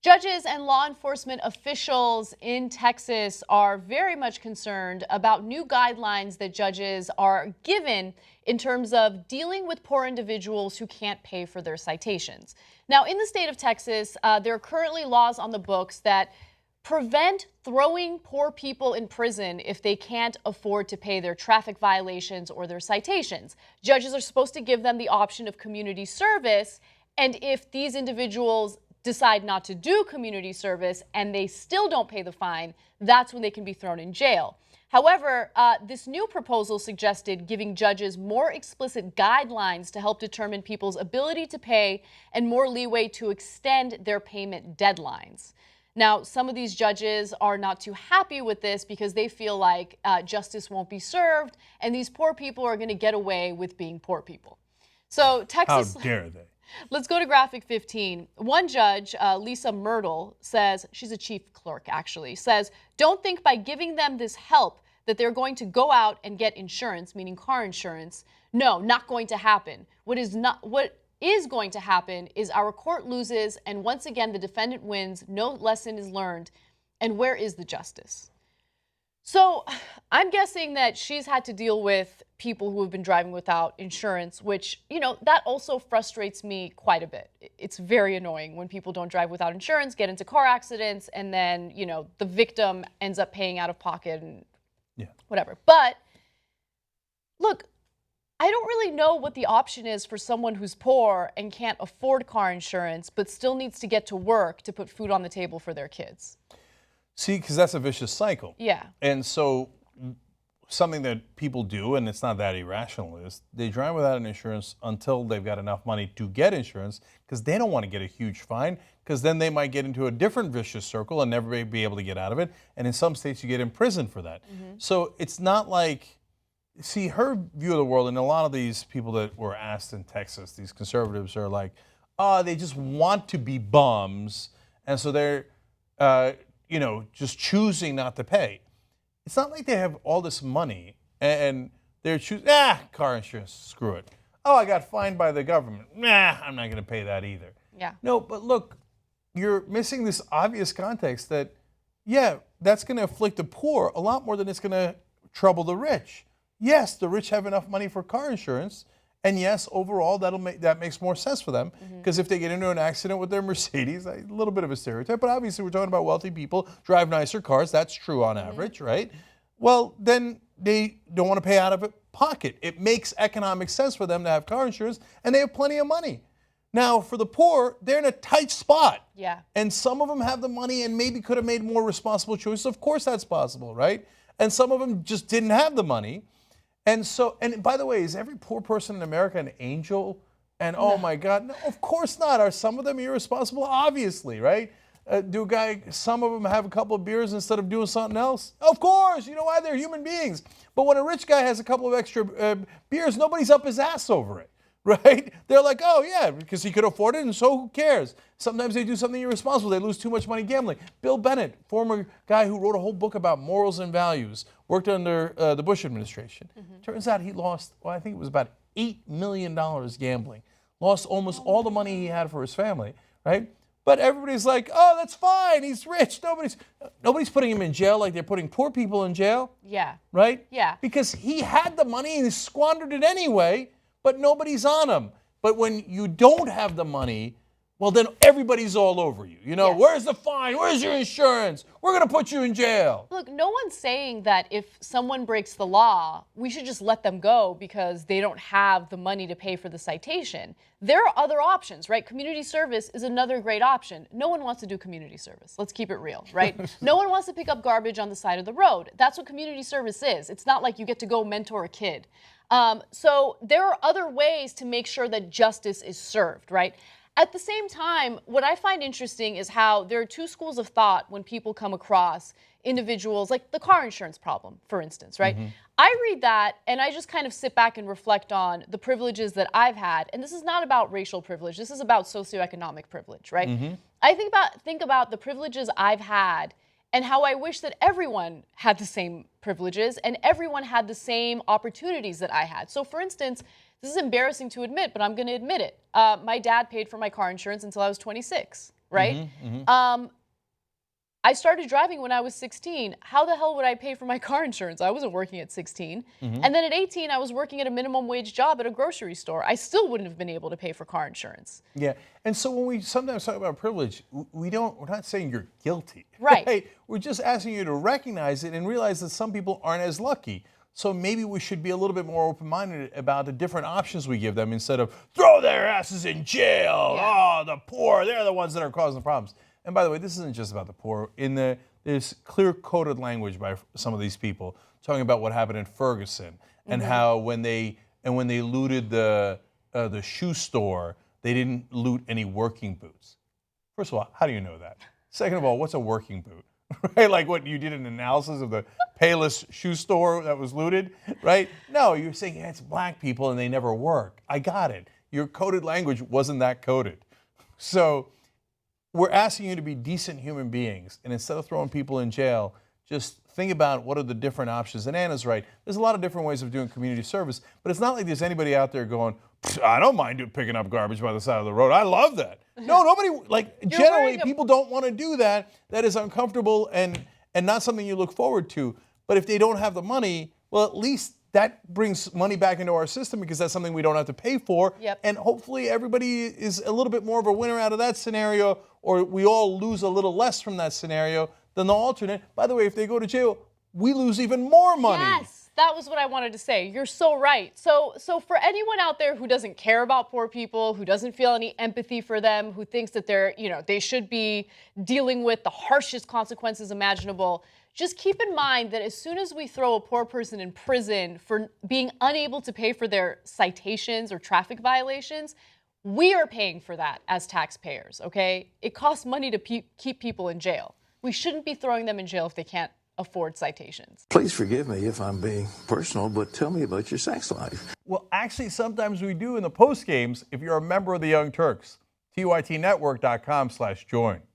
Judges and law enforcement officials in Texas are very much concerned about new guidelines that judges are given in terms of dealing with poor individuals who can't pay for their citations. Now, in the state of Texas, there are currently laws on the books that prevent throwing poor people in prison if they can't afford to pay their traffic violations or their citations. Judges are supposed to give them the option of community service, and if these individuals decide not to do community service and they still don't pay the fine, that's when they can be thrown in jail. However, this new proposal suggested giving judges more explicit guidelines to help determine people's ability to pay and more leeway to extend their payment deadlines. Now, some of these judges are not too happy with this because they feel like justice won't be served and these poor people are going to get away with being poor people. So Texas. How dare they? Let's go to graphic 15. One judge, Lisa Myrtle, says, she's a chief clerk actually, says, don't think by giving them this help that they're going to go out and get insurance, meaning car insurance. No, not going to happen. What is going to happen is our court loses and once again the defendant wins, no lesson is learned. And where is the justice? So I'm guessing that she's had to deal with people who have been driving without insurance, which, you know, that also frustrates me quite a bit. It's very annoying when people don't drive without insurance, get into car accidents, and then, you know, the victim ends up paying out of pocket and whatever. But look, I don't really know what the option is for someone who's poor and can't afford car insurance, but still needs to get to work to put food on the table for their kids. See, because that's a vicious cycle. Yeah. And so something that people do, and it's not that irrational, is they drive without an insurance until they've got enough money to get insurance because they don't want to get a huge fine because then they might get into a different vicious circle and never be able to get out of it. And in some states, you get in prison for that. So it's not like, see, her view of the world, and a lot of these people that were asked in Texas, these conservatives are like, they just want to be bums. And so they're, you know, just choosing not to pay. It's not like they have all this money and they're choosing, car insurance, screw it. Oh, I got fined by the government. Nah, I'm not going to pay that either. Yeah. No, but look, you're missing this obvious context that, yeah, that's going to afflict the poor a lot more than it's going to trouble the rich. Yes, the rich have enough money for car insurance. And yes, overall, that makes more sense for them because if they get into an accident with their Mercedes, a little bit of a stereotype, but obviously we're talking about wealthy people, drive nicer cars, that's true on average, right? Well, then they don't want to pay out of pocket. It makes economic sense for them to have car insurance and they have plenty of money. Now, for the poor, they're in a tight spot. Yeah. And some of them have the money and maybe could have made more responsible choices. Of course that's possible, right? And some of them just didn't have the money. And so, and by the way, is every poor person in America an angel? And oh my God, no, of course not. Are some of them irresponsible? Obviously, right? Some of them have a couple of beers instead of doing something else? Of course, you know why? They're human beings. But when a rich guy has a couple of extra beers, nobody's up his ass over it, right? They're like, oh yeah, because he could afford it and so who cares? Sometimes they do something irresponsible. They lose too much money gambling. Bill Bennett, former guy who wrote a whole book about morals and values, worked under the Bush administration. Turns out he lost, well, I think it was about $8 million gambling. Lost almost all the money he had for his family, right? But everybody's like, oh, that's fine. He's rich. Nobody's putting him in jail like they're putting poor people in jail. Yeah. Right? Yeah. Because he had the money and he squandered it anyway, but nobody's on him. But when you don't have the money, well, then everybody's all over you. You know, where's the fine? Where's your insurance? We're going to put you in jail. Look, no one's saying that if someone breaks the law, we should just let them go because they don't have the money to pay for the citation. There are other options, right? Community service is another great option. No one wants to do community service. Let's keep it real, right? No one wants to pick up garbage on the side of the road. That's what community service is. It's not like you get to go mentor a kid. So there are other ways to make sure that justice is served, right? At the same time, what I find interesting is how there are two schools of thought when people come across individuals, like the car insurance problem, for instance, right? I read that and I just kind of sit back and reflect on the privileges that I've had. And this is not about racial privilege. This is about socioeconomic privilege, right? I think about the privileges I've had and how I wish that everyone had the same privileges and everyone had the same opportunities that I had. So for instance, this is embarrassing to admit, but I'm going to admit it. My dad paid for my car insurance until I was 26. right? I started driving when I was 16. How the hell would I pay for my car insurance? I wasn't working at 16. And then at 18, I was working at a minimum wage job at a grocery store. I still wouldn't have been able to pay for car insurance. Yeah, and so when we sometimes talk about privilege, we're not saying you're guilty. Right. We're just asking you to recognize it and realize that some people aren't as lucky. So maybe we should be a little bit more open-minded about the different options we give them instead of throw their asses in jail. Yeah. Oh, the poor, they're the ones that are causing the problems. And by the way, this isn't just about the poor. There's clear-coded language by some of these people talking about what happened in Ferguson and how when they looted the shoe store, they didn't loot any working boots. First of all, how do you know that? Second of all, what's a working boot? Right? Like what, you did an analysis of the Payless shoe store that was looted, right? No, you're saying it's black people and they never work. I got it. Your coded language wasn't that coded. So we're asking you to be decent human beings, and instead of throwing people in jail, just think about what are the different options. And Anna's right. There's a lot of different ways of doing community service, but it's not like there's anybody out there going, I don't mind picking up garbage by the side of the road. I love that. No, nobody, generally people don't want to do that. That is uncomfortable and not something you look forward to. But if they don't have the money, well, at least that brings money back into our system because that's something we don't have to pay for. Yep. And hopefully everybody is a little bit more of a winner out of that scenario, or we all lose a little less from that scenario than the alternate. By the way, if they go to jail, we lose even more money. Yes, that was what I wanted to say. You're so right. So for anyone out there who doesn't care about poor people, who doesn't feel any empathy for them, who thinks that they should be dealing with the harshest consequences imaginable, just keep in mind that as soon as we throw a poor person in prison for being unable to pay for their citations or traffic violations, we are paying for that as taxpayers, okay? It costs money to keep people in jail. We shouldn't be throwing them in jail if they can't afford citations. Please forgive me if I'm being personal, but tell me about your sex life. Well, actually, sometimes we do in the post games if you're a member of the Young Turks. TYTnetwork.com/join.